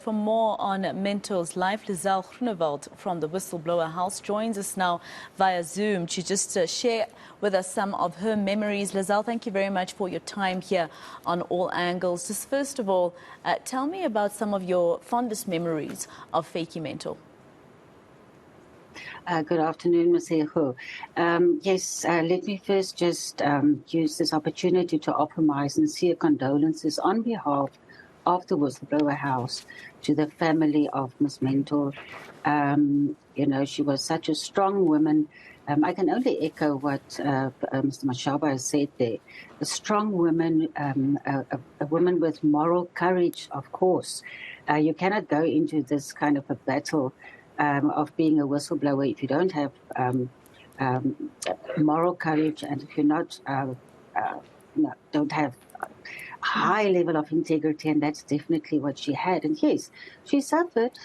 For more on Mentor's life, Liezl Groenewald from the Whistleblower House joins us now via Zoom to just share with us some of her memories. Liezl, thank you very much for your time here on All Angles. Just first of all, tell me about some of your fondest memories of Vytjie Mentor. Good afternoon, Masego. Yes, let me first just use this opportunity to offer my sincere condolences on behalf of the Whistleblower House to the family of Miss Mentor. You know, she was such a strong woman. I can only echo what Mr. Mashaba has said there. A strong woman, a woman with moral courage, of course. You cannot go into this kind of a battle of being a whistleblower if you don't have moral courage, and if you're not, don't have high level of integrity, and that's definitely what she had. And yes, she suffered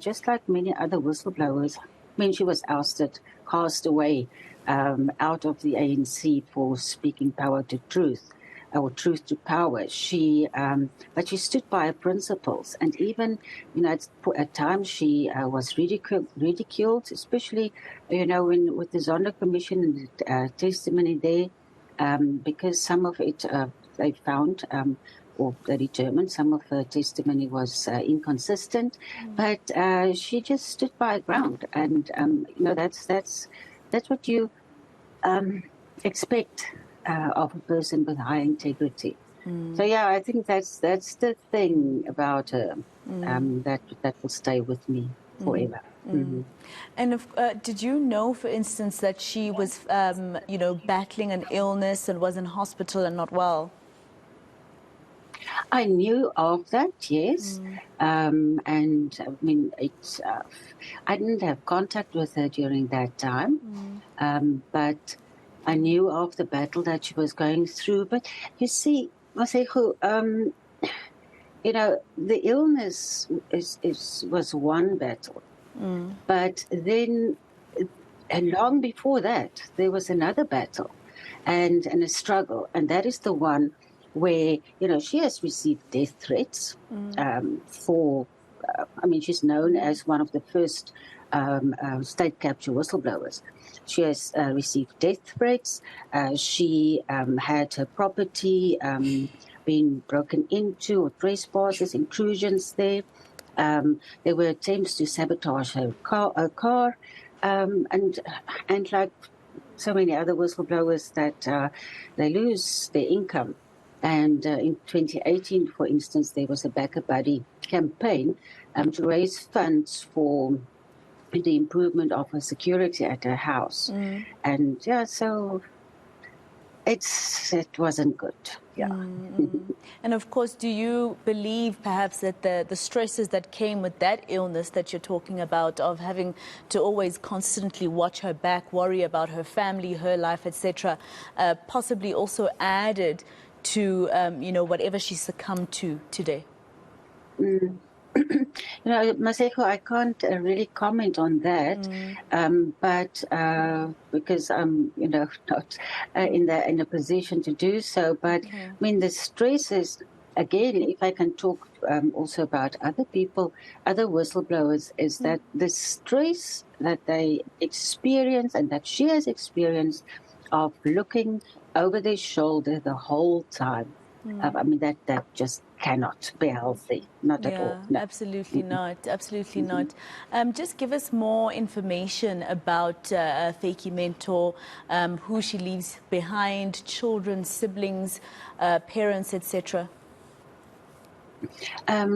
just like many other whistleblowers. I mean, she was ousted, cast away out of the ANC for speaking power to truth, or truth to power. But she stood by her principles, and even, you know, at times she was ridiculed, especially, you know, with the Zondo Commission and the testimony there, because some of it they found, or they determined, some of her testimony was inconsistent, but she just stood by her ground, and you know, that's what you expect of a person with high integrity. So yeah, I think that's the thing about her that will stay with me forever. And did you know, for instance, that she was, you know, battling an illness and was in hospital and not well? I knew of that, yes. And I mean, I didn't have contact with her during that time, but I knew of the battle that she was going through. But you see, Masego, you know, the illness was one battle. But then, and long before that, there was another battle and a struggle. And that is the one where, you know, she has received death threats for, I mean, she's known as one of the first state capture whistleblowers. She has received death threats. She had her property being broken into, or trespasses, intrusions there. There were attempts to sabotage her car, and like so many other whistleblowers, that they lose their income. And in 2018, for instance, there was a Back a Buddy campaign to raise funds for the improvement of her security at her house. And yeah, so it wasn't good. Yeah. And of course, do you believe perhaps that the stresses that came with that illness that you're talking about, of having to always constantly watch her back, worry about her family, her life, etc., possibly also added to, you know, whatever she succumbed to today? You know, Masego, I can't really comment on that, but because I'm, you know, not in a position to do so. But I mean, the stresses, again, if I can talk also about other people, other whistleblowers, is that the stress that they experience and that she has experienced of looking over their shoulder the whole time. I mean, that just cannot be healthy, not at all. No. Absolutely not, absolutely not. Just give us more information about Vytjie Mentor, who she leaves behind, children, siblings, parents, etc.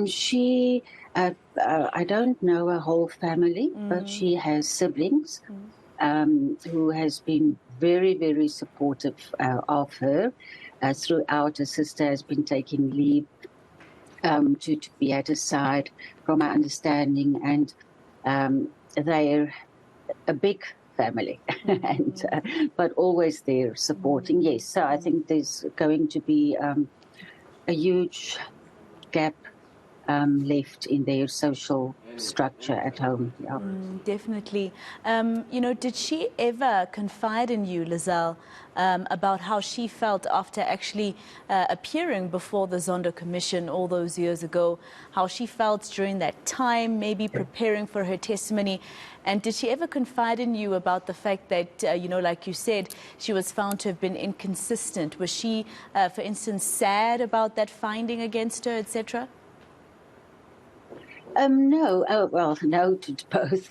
She, I don't know her whole family, but she has siblings who has been very, very supportive of her throughout. Her sister has been taking leave to be at her side, from my understanding, and they're a big family, and but always there supporting. Yes, so I think there's going to be a huge gap left in their social structure at home. Yeah. Definitely. Did she ever confide in you, Liezl, about how she felt after actually appearing before the Zondo Commission all those years ago, how she felt during that time, maybe preparing for her testimony? And did she ever confide in you about the fact that, like you said, she was found to have been inconsistent? Was she, for instance, sad about that finding against her, etc.? No, no to both.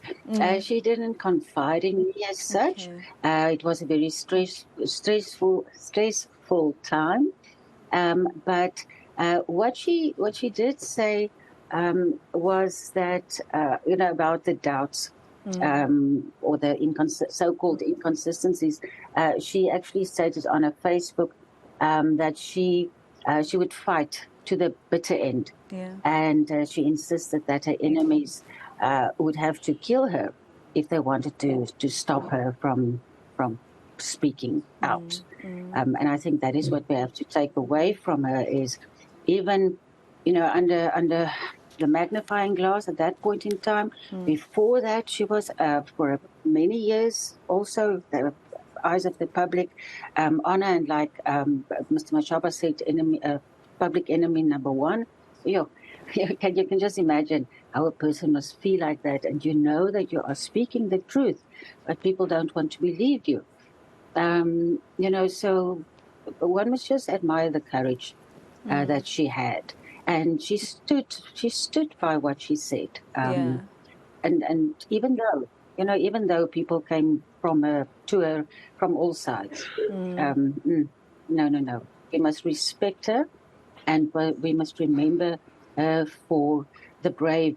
She didn't confide in me as such. Okay. It was a very stressful time. But what she did say was that about the doubts or the so-called inconsistencies. She actually stated on her Facebook that she would fight to the bitter end. Yeah. And she insisted that her enemies would have to kill her if they wanted to stop her from speaking out. And I think that is what we have to take away from her is even, under the magnifying glass at that point in time. Before that, she was for many years also the eyes of the public, honor, and like Mr. Mashaba said, public enemy number one. You can just imagine how a person must feel like that, and you know that you are speaking the truth, but people don't want to believe you. So one must just admire the courage that she had, and she stood by what she said. And even though people came to her from all sides, no, we must respect her. And we must remember for the brave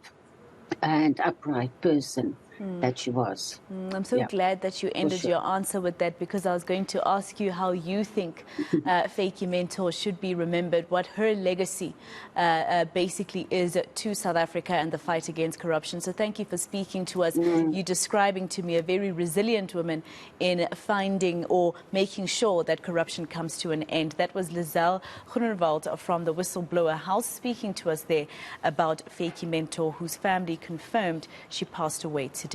and upright person that she was. I'm so glad that you ended your answer with that, because I was going to ask you how you think Vytjie Mentor should be remembered, what her legacy basically is to South Africa and the fight against corruption. So thank you for speaking to us. You're describing to me a very resilient woman in finding or making sure that corruption comes to an end. That was Liezl Groenewald from the Whistleblower House speaking to us there about Vytjie Mentor, whose family confirmed she passed away today.